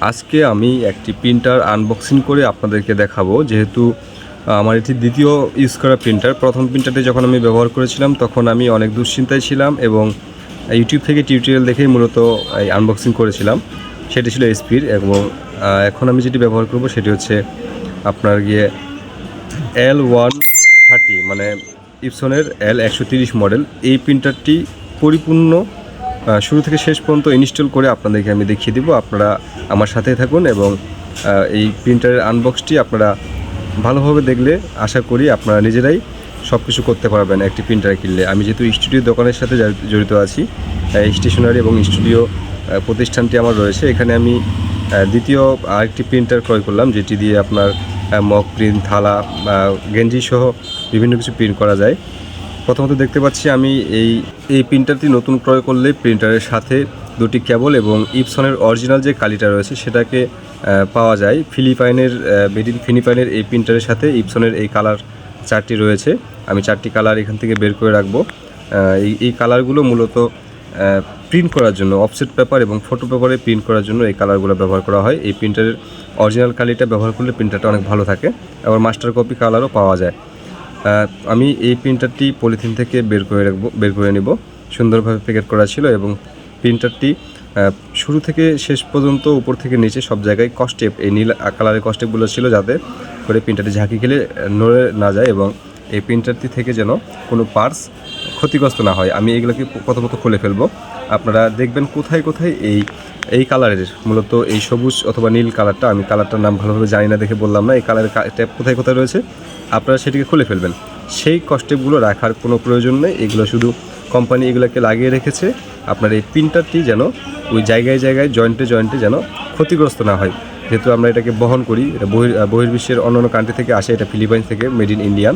আজকে আমি একটি প্রিন্টার আনবক্সিং করে আপনাদেরকে দেখাবো। যেহেতু আমার এটি দ্বিতীয় ইউজ করা প্রিন্টার। প্রথম প্রিন্টারটি যখন আমি ব্যবহার করেছিলাম তখন আমি অনেক দুশ্চিন্তায় ছিলাম এবং ইউটিউব থেকে টিউটোরিয়াল দেখেই মূলত এই আনবক্সিং করেছিলাম। সেটি ছিল এসপির। এবং এখন আমি যেটি ব্যবহার করব সেটি হচ্ছে আপনার L130, মানে ইপসনের L130 মডেল। এই প্রিন্টারটি পরিপূর্ণ শুরু থেকে শেষ পর্যন্ত ইনস্টল করে আপনাদেরকে আমি দেখিয়ে দেবো। আপনারা আমার সাথেই থাকুন এবং এই প্রিন্টারের আনবক্সটি আপনারা ভালোভাবে দেখলে আশা করি আপনারা নিজেরাই সব কিছু করতে পারবেন একটি প্রিন্টার কিনলে। আমি যেহেতু স্টুডিও দোকানের সাথে জড়িত আছি, স্টেশনারি এবং স্টুডিও প্রতিষ্ঠানটি আমার রয়েছে, এখানে আমি দ্বিতীয় আরেকটি প্রিন্টার ক্রয় করলাম, যেটি দিয়ে আপনার মক প্রিন্ট, থালা, গেঞ্জি সহ বিভিন্ন কিছু প্রিন্ট করা যায়। প্রথমত দেখতে পাচ্ছি আমি এই প্রিন্টারটি নতুন ক্রয় করলে প্রিন্টারের সাথে দুটি কেবল এবং ইপসনের অরিজিনাল যে কালিটা রয়েছে সেটাকে পাওয়া যায়। মেড ইন ফিলিপাইনের এই প্রিন্টারের সাথে ইপসনের এই কালার চারটি রয়েছে। আমি চারটি কালার এখান থেকে বের করে রাখবো। এই কালারগুলো মূলত প্রিন্ট করার জন্য, অফসেট পেপার এবং ফটো পেপারে প্রিন্ট করার জন্য এই কালারগুলো ব্যবহার করা হয়। এই প্রিন্টারের অরিজিনাল কালিটা ব্যবহার করলে প্রিন্টারটা অনেক ভালো থাকে। আবার মাস্টার কপি কালারও পাওয়া যায়। আমি এই প্রিন্টারটি পলিথিন থেকে বের করে নেব। সুন্দরভাবে প্যাকেট করা ছিল এবং প্রিন্টারটি শুরু থেকে শেষ পর্যন্ত উপর থেকে নিচে সব জায়গায় কস্টেপ, এই নীল কালারের কস্টেপগুলো ছিল, যাতে করে প্রিন্টারটি ঝাঁকি খেলে নড়ে না যায় এবং এই প্রিন্টারটি থেকে যেন কোনো পার্টস ক্ষতিগ্রস্ত না হয়। আমি এগুলোকে প্রথমত খুলে ফেলবো। আপনারা দেখবেন কোথায় কোথায় এই কালারের, মূলত এই সবুজ অথবা নীল কালারটা, আমি কালারটার নাম ভালোভাবে জানি না দেখে বললাম না, এই কালারের ট্যাপ কোথায় কোথায় রয়েছে আপনারা সেটিকে খুলে ফেলবেন। সেই কস্টেপগুলো রাখার কোনো প্রয়োজন নেই, এগুলো শুধু কোম্পানি এগুলোকে লাগিয়ে রেখেছে আপনার এই প্রিন্টারটি যেন ওই জায়গায় জায়গায় জয়েন্টে যেন ক্ষতিগ্রস্ত না হয়। যেহেতু আমরা এটাকে বহন করি, এটা বহির্বিশ্বের অন্যান্য কান্ট্রি থেকে আসে, এটা ফিলিপাইন থেকে, মেড ইন ইন্ডিয়ান।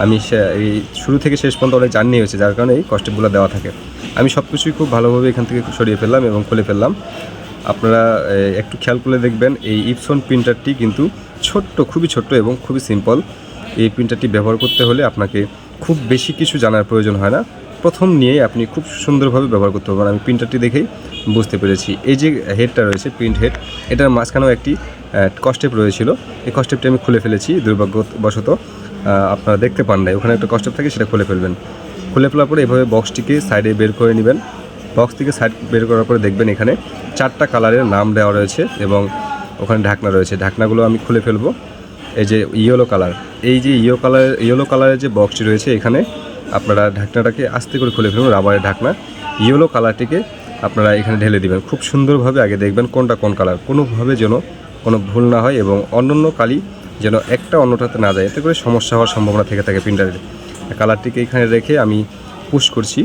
আমি এই শুরু থেকে শেষ পর্যন্ত অনেক জার্নি হয়েছে, যার কারণে এই কস্টেপগুলো দেওয়া থাকে। আমি সব কিছুই খুব ভালোভাবে এখান থেকে সরিয়ে ফেললাম এবং খুলে ফেললাম। আপনারা একটু খেয়াল করে দেখবেন, এই ইপসন প্রিন্টারটি কিন্তু খুবই ছোট্ট এবং খুবই সিম্পল। এই প্রিন্টারটি ব্যবহার করতে হলে আপনাকে খুব বেশি কিছু জানার প্রয়োজন হয় না। প্রথম নিয়েই আপনি খুব সুন্দরভাবে ব্যবহার করতে পারবেন। আমি প্রিন্টারটি দেখেই বুঝতে পেরেছি। এই যে হেডটা রয়েছে, প্রিন্ট হেড, এটার মাঝখানেও একটি কস্টেপ রয়েছিল। এই কস্টেপটি আমি খুলে ফেলেছি দুর্ভাগ্যবশত। আপনারা দেখতে পান না, ওখানে একটা কস্টেপ থাকে, সেটা খুলে ফেলবেন। খুলে ফেলার পরে এভাবে বক্সটিকে সাইডে বের করে নেবেন। বক্স থেকে সাইড বের করার পরে দেখবেন এখানে 4টা কালারের নাম দেওয়া রয়েছে এবং ওখানে ঢাকনা রয়েছে। ঢাকনাগুলো আমি খুলে ফেলবো। এই যে ইয়েলো কালার, এই যে ইয়েলো কালারের যে বক্সটি রয়েছে, এখানে আপনারা ঢাকনাটাকে আস্তে করে খুলে ফেলুন। রাবারের ঢাকনা, ইয়েলো কালারটিকে আপনারা এখানে ঢেলে দিবেন। খুব সুন্দরভাবে আগে দেখবেন কোনটা কোন কালার, কোনোভাবে যেন কোনো ভুল না হয় এবং অন্যান্য কালি যেন একটা অন্যটাতে না যায়, এতে করে সমস্যা হওয়ার সম্ভাবনা থেকে থাকে প্রিন্টারের। কালারটিকে এখানে রেখে আমি পুশ করছি।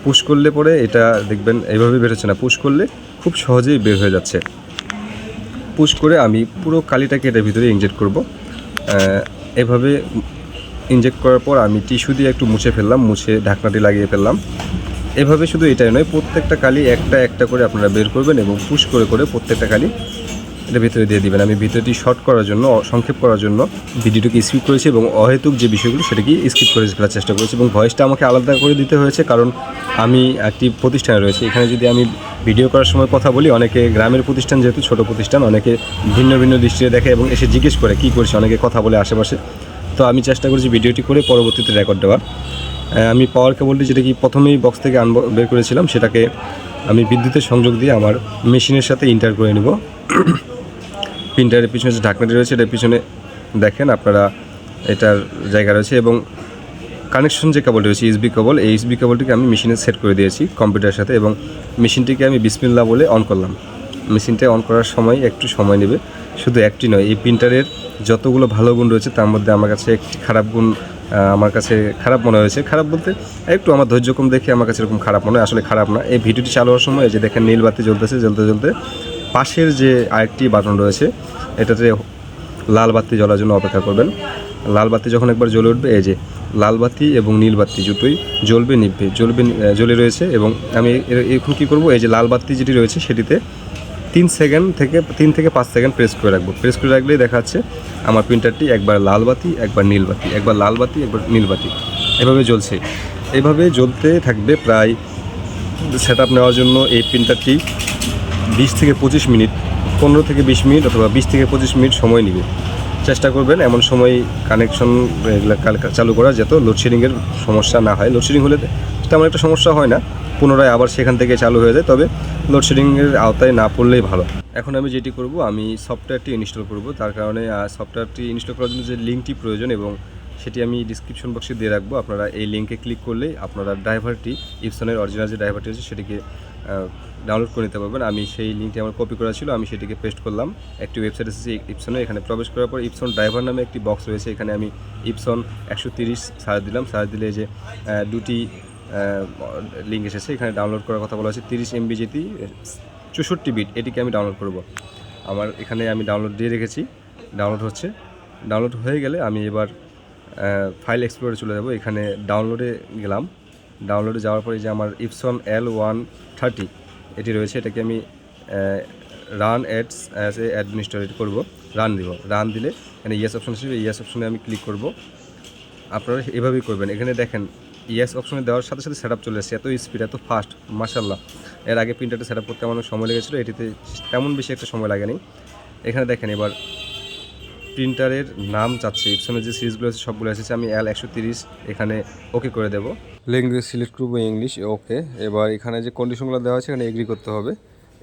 পুশ করলে পরে এটা দেখবেন এইভাবে বের হচ্ছে না, পুশ করলে খুব সহজেই বের হয়ে যাচ্ছে। পুশ করে আমি পুরো কালিটাকে এটার ভিতরে ইনজেক্ট করব। এভাবে ইনজেক্ট করার পর আমি টিস্যু দিয়ে একটু মুছে ফেললাম, মুছে ঢাকনাটি লাগিয়ে ফেললাম। এভাবে শুধু এটাই নয়, প্রত্যেকটা কালি একটা একটা করে আপনারা বের করবেন এবং পুশ করে করে প্রত্যেকটা কালি এটা ভিতরে দিয়ে দিবেন। আমি ভিতরটি শর্ট করার জন্য, সংক্ষেপ করার জন্য ভিডিওটিকে স্কিপ করেছি এবং অহেতুক যে বিষয়গুলো সেটাকে স্কিপ করে ফেলার চেষ্টা করেছি এবং ভয়েসটা আমাকে আলাদা করে দিতে হয়েছে, কারণ আমি একটি প্রতিষ্ঠানে রয়েছে। এখানে যদি আমি ভিডিও করার সময় কথা বলি, অনেকে গ্রামের প্রতিষ্ঠান, যেহেতু ছোটো প্রতিষ্ঠান, অনেকে ভিন্ন ভিন্ন দৃষ্টিতে দেখে এবং এসে জিজ্ঞেস করে কী করছে, অনেকে কথা বলে আশেপাশে। তো আমি চেষ্টা করেছি ভিডিওটি করে পরবর্তীতে রেকর্ড দেওয়ার। আমি পাওয়ার কেবলটি, যেটা কি প্রথমেই বক্স থেকে বের করেছিলাম, সেটাকে আমি বিদ্যুতের সংযোগ দিয়ে আমার মেশিনের সাথে ইন্টার করে নেব। প্রিন্টারের পিছনে যে ঢাকনাটি রয়েছে, এটার পিছনে দেখেন আপনারা এটার জায়গা রয়েছে এবং কানেকশন যে কেবলটি রয়েছে, ইউএসবি কেবল, এই ইউএসবি কেবলটিকে আমি মেশিনে সেট করে দিয়েছি কম্পিউটারের সাথে এবং মেশিনটিকে আমি বিসমিল্লাহ বলে অন করলাম। মেশিনটা অন করার সময় একটু সময় নেবে। শুধু একটি নয়, এই প্রিন্টারের যতগুলো ভালো গুণ রয়েছে তার মধ্যে আমার কাছে একটি খারাপ গুণ আমার কাছে খারাপ মনে হয়েছে। খারাপ বলতে একটু আমার ধৈর্য কম দেখে আমার কাছে এরকম খারাপ মনে হয়, আসলে খারাপ না। এই ভিডিওটি চালু হওয়ার সময় যে দেখেন নীল বাতি জ্বলতেছে, জ্বলতে পাশের যে আরেকটি বাটন রয়েছে, এটাতে লাল বাতি জ্বলার জন্য অপেক্ষা করবেন। লাল বাতি যখন একবার জ্বলে উঠবে, এই যে লাল বাতি এবং নীল বাতি দুটোই নিভবে জ্বলে রয়েছে। এবং আমি এখন কী করবো, এই যে লাল বাতি যেটি রয়েছে সেটিতে 3 থেকে 5 সেকেন্ড প্রেস করে রাখবো। প্রেস করে রাখলেই দেখা যাচ্ছে আমার প্রিন্টারটি একবার লাল বাতি, একবার নীল বাতি, একবার লাল বাতি, একবার নীল বাতি, এভাবে জ্বলছে। এভাবে জ্বলতে থাকবে প্রায় সেট আপ নেওয়ার জন্য। এই প্রিন্টারটি 20 থেকে 25 মিনিট 15 থেকে 20 মিনিট অথবা 20 থেকে 25 মিনিট সময় নেবে। চেষ্টা করবেন এমন সময় কানেকশন চালু করা যাতে লোডশেডিংয়ের সমস্যা না হয়। লোডশেডিং হলে তেমন একটা সমস্যা হয় না, পুনরায় আবার সেখান থেকে চালু হয়ে যায়, তবে লোডশেডিংয়ের আওতায় না পড়লেই ভালো। এখন আমি যেটি করব, আমি সফটওয়্যারটি ইনস্টল করব। তার কারণে সফটওয়্যারটি ইনস্টল করার জন্য যে লিঙ্কটি প্রয়োজন এবং সেটি আমি ডিসক্রিপশন বক্সে দিয়ে রাখবো। আপনারা এই লিঙ্কে ক্লিক করলেই আপনারা ড্রাইভারটি, ইপসনের অরিজিনাল যে ড্রাইভারটি আছে সেটিকে ডাউনলোড করে নিতে পারবেন। আমি সেই লিঙ্কটি আমার কপি করা ছিল, আমি সেটিকে পেস্ট করলাম। একটি ওয়েবসাইট এসেছে ইপসনের, এখানে প্রবেশ করার পর ইপসন ড্রাইভার নামে একটি বক্স রয়েছে, এখানে আমি ইপসন 130 সার্চ দিলাম। সার্চ দিলে যে দুটি লিঙ্ক এসেছে, এখানে ডাউনলোড করার কথা বলা হয়েছে 30 MB যেটি 64 বিট, এটিকে আমি ডাউনলোড করব। আমার এখানে আমি ডাউনলোড দিয়ে রেখেছি, ডাউনলোড হচ্ছে। ডাউনলোড হয়ে গেলে আমি এবার ফাইল এক্সপ্লোরে চলে যাব। এখানে ডাউনলোডে গেলাম। ডাউনলোডে যাওয়ার পরে যে আমার ইপসন L130 এটি রয়েছে, এটাকে আমি রান অ্যাজ এ অ্যাডমিনিস্ট্রেটর করব, রান দিব। রান দিলে এখানে ইয়েস অপশন আসবে, ইয়েস অপশনে আমি ক্লিক করব। আপনারা এভাবেই করবেন। এখানে দেখেন ইয়েস অপশনে দেওয়ার সাথে সাথে সেটআপ চলে আসছে, এত স্পিড, এত ফাস্ট, মাশাআল্লাহ। এর আগে প্রিন্টারটা সেটআপ করতে আমার সময় লেগেছিলো, এটিতে তেমন বেশি একটা সময় লাগেনি। এখানে দেখেন এবার প্রিন্টারের নাম চাচ্ছে, ইপসনের যে সিরিজগুলো আছে সবগুলো এসেছে। আমি L130 এখানে ওকে করে দেবো। ল্যাঙ্গুয়েজ সিলেক্ট করবো ইংলিশ, ওকে। এবার এখানে যে কন্ডিশনগুলো দেওয়া আছে এখানে এগ্রি করতে হবে।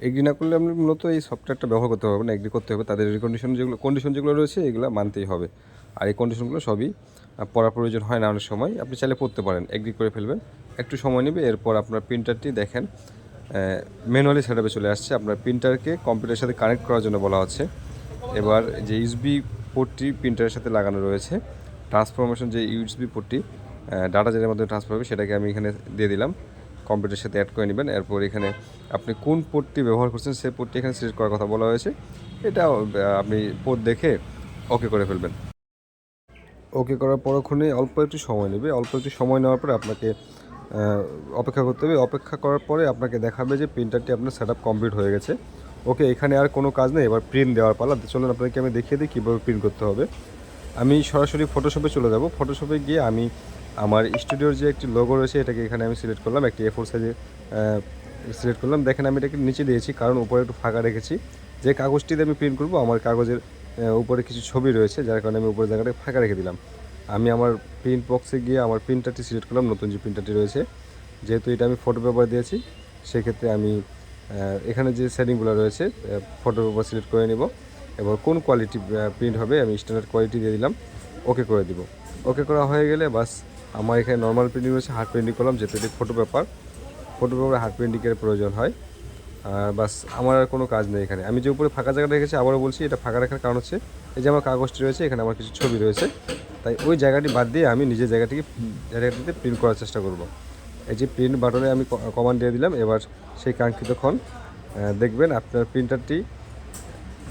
এগ্রি না করলে আপনি মূলত এই সফটওয়্যারটা ব্যবহার করতে পারবেন না, এগ্রি করতে হবে। তাদের কন্ডিশন যেগুলো রয়েছে এগুলো মানতেই হবে। আর এই কন্ডিশনগুলো সবই পড়ার প্রয়োজন হয় না অনেক সময়, আপনি চাইলে পড়তে পারেন। এগ্রি করে ফেলবেন, একটু সময় নেবে। এরপর আপনার প্রিন্টারটি দেখেন ম্যানুয়ালি সেটআপে চলে আসছে। আপনার প্রিন্টারকে কম্পিউটারের সাথে কানেক্ট করার জন্য বলা হচ্ছে। এবার যে ইউএসবি পোর্টটি প্রিন্টারের সাথে লাগানো রয়েছে, ট্রান্সফরমেশন যে ইউএসবি পোর্টটি ডাটা যেটার মধ্যে ট্রান্সফার হবে সেটাকে আমি এখানে দিয়ে দিলাম, কম্পিউটারের সাথে অ্যাড করে নেবেন। এরপর এখানে আপনি কোন পোর্টটি ব্যবহার করছেন সেই পোর্টটি এখানে সিলেক্ট করার কথা বলা হয়েছে। এটা আপনি পোর্ট দেখে ওকে করে ফেলবেন। ওকে করার পরক্ষণে অল্প একটু সময় নেবে। অল্প একটু সময় নেওয়ার পরে আপনাকে অপেক্ষা করতে হবে। অপেক্ষা করার পরে আপনাকে দেখাবে যে প্রিন্টারটি আপনার সেটআপ কমপ্লিট হয়ে গেছে। ওকে, এখানে আর কোনো কাজ নেই, এবার প্রিন্ট দেওয়ার পালা। চলুন আপনাকে আমি দেখিয়ে দিই কীভাবে প্রিন্ট করতে হবে। আমি সরাসরি ফটোশপে চলে যাব। ফটোশপে গিয়ে আমি আমার স্টুডিওর যে একটি লোগো রয়েছে এটাকে এখানে আমি সিলেক্ট করলাম, একটি A4 সাইজে সিলেক্ট করলাম। দেখেন আমি এটাকে নিচে দিয়েছি কারণ উপরে একটু ফাঁকা রেখেছি। যে কাগজটিতে আমি প্রিন্ট করব আমার কাগজের উপরে কিছু ছবি রয়েছে, যার কারণে আমি উপরে জায়গাটা ফাঁকা রেখে দিলাম। আমি আমার প্রিন্ট বক্সে গিয়ে আমার প্রিন্টারটি সিলেক্ট করলাম, নতুন যে প্রিন্টারটি রয়েছে। যেহেতু এটা আমি ফটো পেপার দিয়েছি সেক্ষেত্রে আমি এখানে যে সেটিংগুলো রয়েছে ফটো পেপার সিলেক্ট করে নেব। এবার কোন কোয়ালিটি প্রিন্ট হবে আমি স্ট্যান্ডার্ড কোয়ালিটি দিয়ে দিলাম, ওকে করে দিব। ওকে করা হয়ে গেলে বাস আমার এখানে নর্মাল প্রিন্টিং রয়েছে, হার্ড প্রিন্টিং করলাম যেহেতু এটি ফটো পেপারে হার্ড প্রিন্টিংয়ের প্রয়োজন হয়। বাস আমার আর কোনো কাজ নেই এখানে। আমি যে উপরে ফাঁকা জায়গাটা রেখেছি আবারও বলছি, এটা ফাঁকা রাখার কারণ হচ্ছে এই যে আমার কাগজটি রয়েছে, এখানে আমার কিছু ছবি রয়েছে, তাই ওই জায়গাটি বাদ দিয়ে আমি নিজের জায়গাটিতে প্রিন্ট করার চেষ্টা করব। এই যে প্রিন্ট বাটনে আমি কমান্ড দিয়ে দিলাম। এবার সেই কাঙ্ক্ষিতক্ষণ দেখবেন আপনার প্রিন্টারটি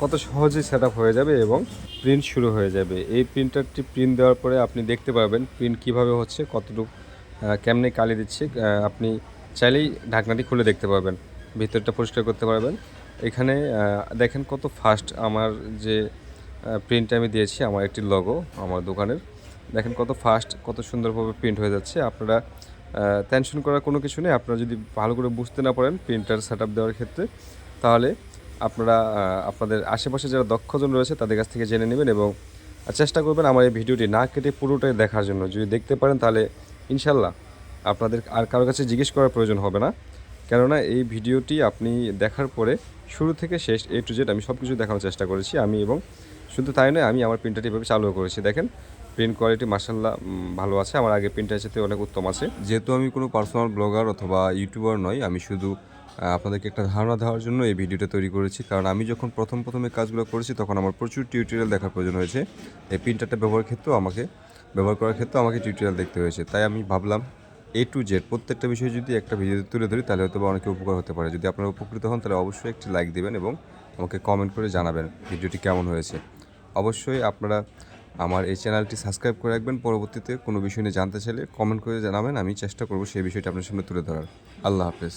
কত সহজেই সেট আপ হয়ে যাবে এবং প্রিন্ট শুরু হয়ে যাবে। এই প্রিন্টারটি প্রিন্ট দেওয়ার পরে আপনি দেখতে পারবেন প্রিন্ট কীভাবে হচ্ছে, কতটুকু কেমনে কালি দিচ্ছে। আপনি চাইলেই ঢাকনাটি খুলে দেখতে পারবেন, ভিতরটা পরিষ্কার করতে পারবেন। এখানে দেখেন কত ফাস্ট আমার যে প্রিন্টটা আমি দিয়েছি, আমার একটি লোগো আমার দোকানের, দেখেন কত ফাস্ট, কত সুন্দরভাবে প্রিন্ট হয়ে যাচ্ছে। আপনারা টেনশন করার কোনো কিছু নেই। আপনারা যদি ভালো করে বুঝতে না পারেন প্রিন্টার সেট আপ দেওয়ার ক্ষেত্রে, তাহলে আপনারা আপনাদের আশেপাশে যারা দক্ষজন রয়েছে তাদের কাছ থেকে জেনে নেবেন এবং চেষ্টা করবেন আমার এই ভিডিওটি না কেটে পুরোটাই দেখার জন্য। যদি দেখতে পারেন তাহলে ইনশাল্লাহ আপনাদের আর কারোর কাছে জিজ্ঞেস করার প্রয়োজন হবে না, কেননা এই ভিডিওটি আপনি দেখার পরে শুরু থেকে শেষ A to Z আমি সব কিছু দেখানোর চেষ্টা করেছি আমি। এবং শুধু তাই নয়, আমি আমার প্রিন্টারটি এভাবে চালুও করেছি। দেখেন প্রিন্ট কোয়ালিটি মাশাআল্লাহ ভালো আছে, আমার আগে প্রিন্টারের সাথে অনেক উত্তম আছে। যেহেতু আমি কোনো পার্সোনাল ব্লগার অথবা ইউটিউবার নই, আমি শুধু আপনাদেরকে একটা ধারণা দেওয়ার জন্য এই ভিডিওটা তৈরি করেছি। কারণ আমি যখন প্রথমে কাজগুলো করেছি তখন আমার প্রচুর টিউটোরিয়াল দেখার প্রয়োজন হয়েছে। এই প্রিন্টারটা ব্যবহার করার ক্ষেত্রেও আমাকে টিউটোরিয়াল দেখতে হয়েছে। তাই আমি ভাবলাম A to Z প্রত্যেকটা বিষয় যদি একটা ভিডিওতে তুলে ধরি তাহলে হয়তো অনেকে উপকার হতে পারে। যদি আপনারা উপকৃত হন তাহলে অবশ্যই একটি লাইক দেবেন এবং আমাকে কমেন্ট করে জানাবেন ভিডিওটি কেমন হয়েছে। অবশ্যই আপনারা আমার এই চ্যানেলটি সাবস্ক্রাইব করে রাখবেন। পরবর্তীতে কোনো বিষয় নিয়ে জানতে চাইলে কমেন্ট করে জানাবেন, আমি চেষ্টা করব সেই বিষয়টি আপনার সামনে তুলে ধরার। আল্লাহ হাফেজ।